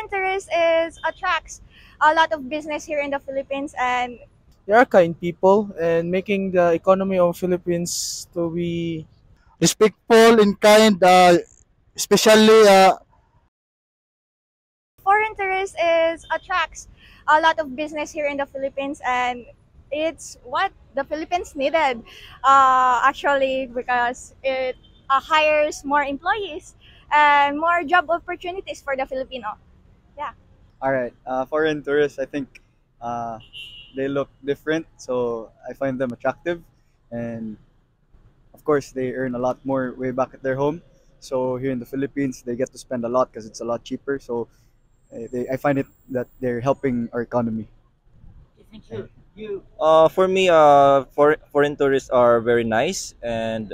tourists is attracts a lot of business here in the Philippines, and They are kind people and making the economy of Philippines to be respectful and kind, especially foreign tourists is attracts a lot of business here in the Philippines, and it's what the Philippines needed, actually, because it hires more employees and more job opportunities for the Filipino. Yeah. All right, foreign tourists, I think they look different, so I find them attractive, and of course, they earn a lot more way back at their home. So here in the Philippines, they get to spend a lot because it's a lot cheaper. So I find it that they're helping our economy. For me, foreign tourists are very nice and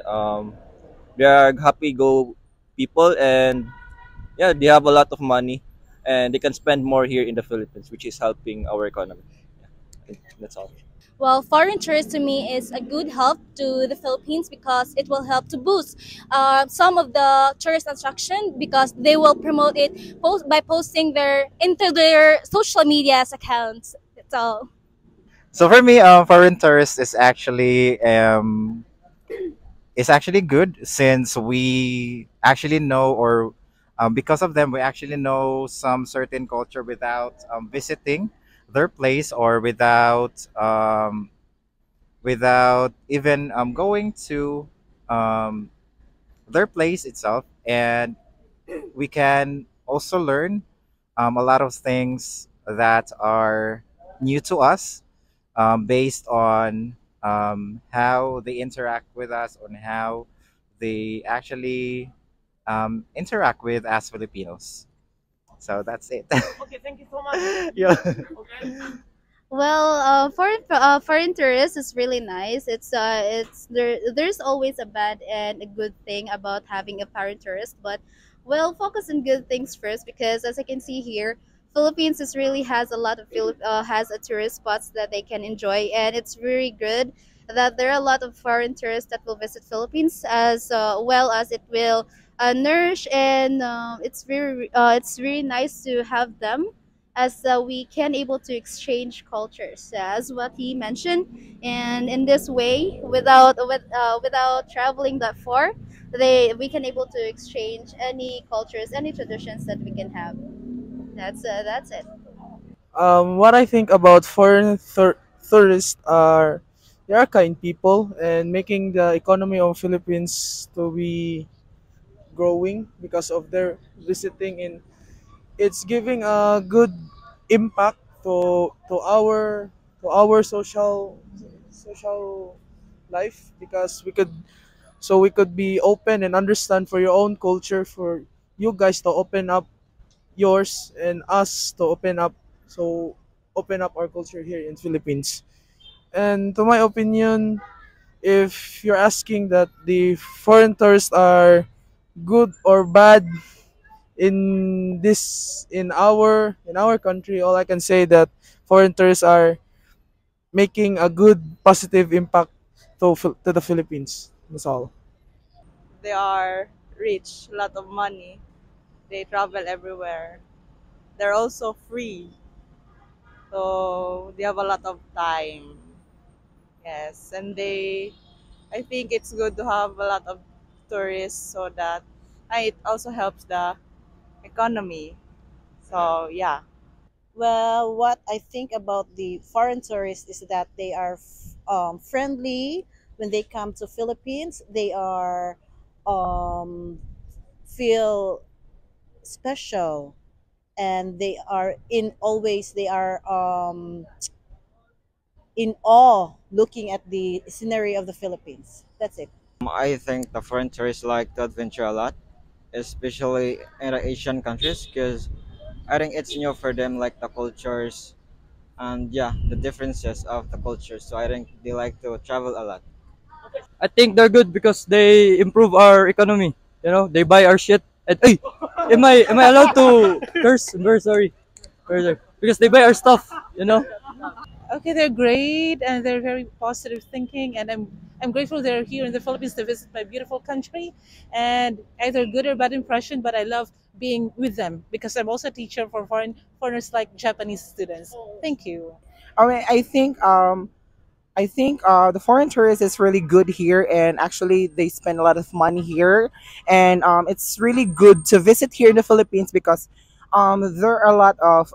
they are happy go people and yeah, they have a lot of money and they can spend more here in the Philippines, which is helping our economy. Yeah, that's all. Well, foreign tourists to me is a good help to the Philippines because it will help to boost some of the tourist attraction because they will promote it by posting into their social medias accounts. That's all. So for me, foreign tourist is actually good since we actually know or because of them we actually know some certain culture without visiting their place or without even going to um, their place itself, and we can also learn a lot of things that are new to us based on how they interact with us, on how they actually interact with us Filipinos. So that's it. Yeah. Well, foreign tourists is really nice. It's there. There's always a bad and a good thing about having a foreign tourist, but we'll focus on good things first because as I can see here, Philippines is really has a lot of has a tourist spots that they can enjoy, and it's very good that there are a lot of foreign tourists that will visit Philippines as well as it will nourish and it's very nice to have them as we can able to exchange cultures as what he mentioned, and in this way without traveling that far we can able to exchange any cultures, any traditions that we can have. That's it. what I think about tourists are they are kind people and making the economy of Philippines to be growing because of their visiting, and it's giving a good impact to our social life because we could be open and understand for your own culture, for you guys to open up yours and us to open up our culture here in Philippines. And to my opinion, if you're asking that the foreign tourists are good or bad in our country, all I can say that foreign tourists are making a good positive impact to the Philippines. That's all. They are rich, a lot of money. They travel everywhere. They're also free, so they have a lot of time. Yes, and I think it's good to have a lot of tourists so that it also helps the economy. So yeah. Well, what I think about the foreign tourists is that they are friendly when they come to Philippines. They are feel special, and they are in awe looking at the scenery of the Philippines. That's it. I think the foreign tourists like to adventure a lot, especially in the Asian countries, because I think it's new for them, like the cultures and yeah, the differences of the cultures. So I think they like to travel a lot. I think they're good because they improve our economy. You know, they buy our shit. And hey, am I allowed to curse? I'm very sorry. Very sorry. Because they buy our stuff. You know. Okay, they're great and they're very positive thinking, and I'm grateful they're here in the Philippines to visit my beautiful country, and either good or bad impression, but I love being with them because I'm also a teacher for foreigners like Japanese students. Thank you. I think the foreign tourist is really good here, and actually they spend a lot of money here, and it's really good to visit here in the Philippines because there are a lot of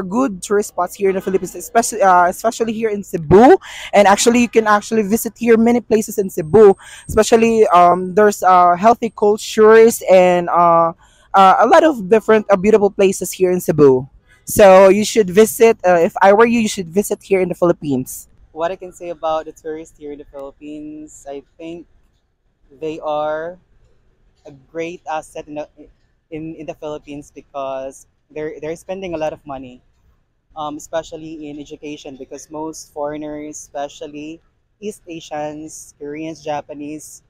good tourist spots here in the Philippines, especially here in Cebu, and actually you can actually visit here many places in Cebu, especially there's healthy cultures and a lot of different beautiful places here in Cebu. So you should visit. If I were you, you should visit here in the Philippines. What I can say about the tourists here in the Philippines, I think they are a great asset in the Philippines because they're spending a lot of money, especially in education, because most foreigners, especially East Asians, Koreans, Japanese,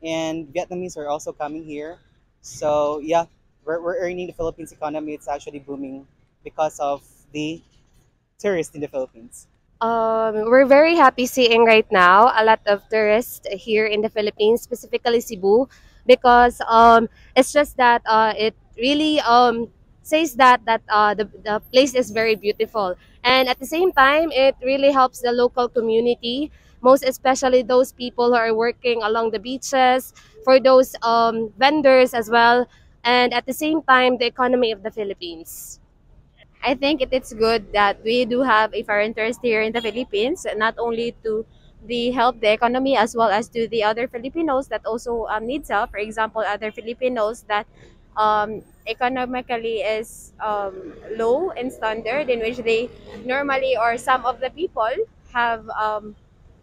and Vietnamese are also coming here. So yeah, we're earning the Philippines economy. It's actually booming because of the tourists in the Philippines. We're very happy seeing right now a lot of tourists here in the Philippines, specifically Cebu, because it's just that it really says that the place is very beautiful, and at the same time, it really helps the local community, most especially those people who are working along the beaches, for those vendors as well, and at the same time, the economy of the Philippines. I think it's good that we do have a foreign tourist here in the Philippines, not only to the help the economy as well as to the other Filipinos that also needs help. For example, other Filipinos that economically is low in standard, in which they normally or some of the people have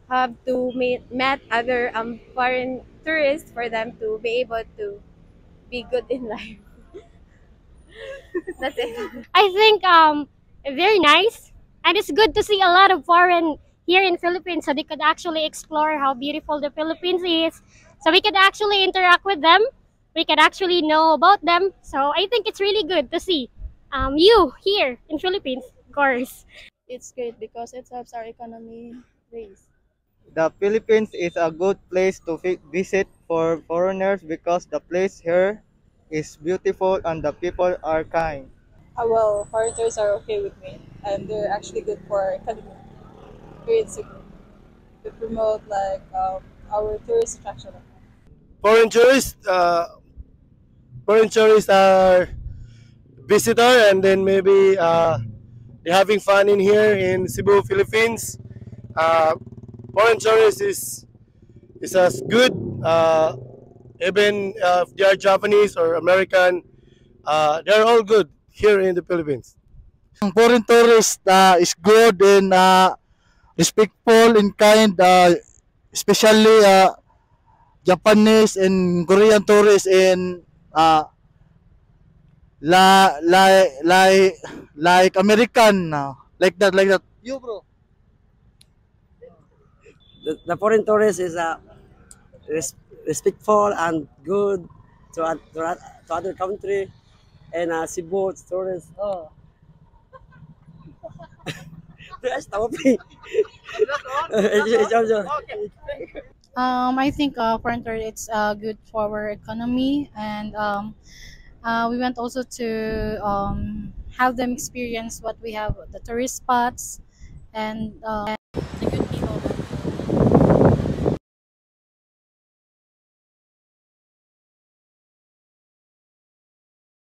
have to met other foreign tourists for them to be able to be good in life. That's it. I think very nice, and it's good to see a lot of foreign here in Philippines, so they could actually explore how beautiful the Philippines is. So we could actually interact with them. We could actually know about them. So I think it's really good to see you here in Philippines, of course. It's great because it helps our economy raise. The Philippines is a good place to visit for foreigners because the place here is beautiful and the people are kind. Well, foreign tourists are okay with me, and they're actually good for our economy. Here in Cebu, we promote like our tourist attraction. Foreign tourists, foreign tourists are visitor, and then maybe they're having fun in here in Cebu, Philippines. Foreign tourists is as good, even if they are Japanese or American. They're all good here in the Philippines. Foreign tourist is good and respectful and kind, especially Japanese and Korean tourists and like American, like that. You bro. The foreign tourist is respectful and good to other country, and Cebu tourists. Oh. Stop me. I think foreign tour it's good for our economy, and we want also to have them experience what we have, the tourist spots, and